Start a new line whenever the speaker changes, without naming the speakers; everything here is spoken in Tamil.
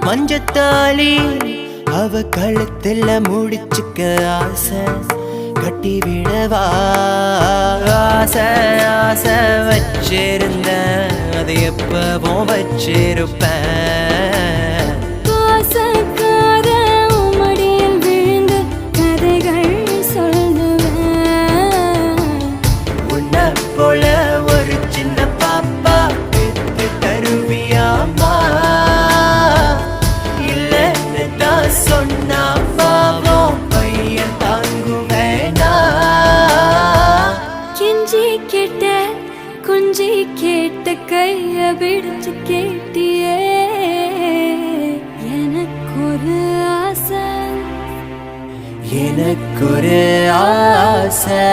மஞ்சத்தாளி அவ கழுத்துல முடிச்சுக்க ஆசை கட்டி விடவா ஆசை ஆசை வச்சிருந்த அது எப்பவும் வச்சிருப்பேன் போல ஒரு சின்ன பாப்பா பெத்து தருவியாமா இல்லன்னு தான் சொன்னா பாவம் பையன் தாங்குவேனா
கெஞ்சி கேட்ட கொஞ்சி கேட்ட கைய பிடிச்சு கேட்டியே
எனக்கு ஒரு ஆசை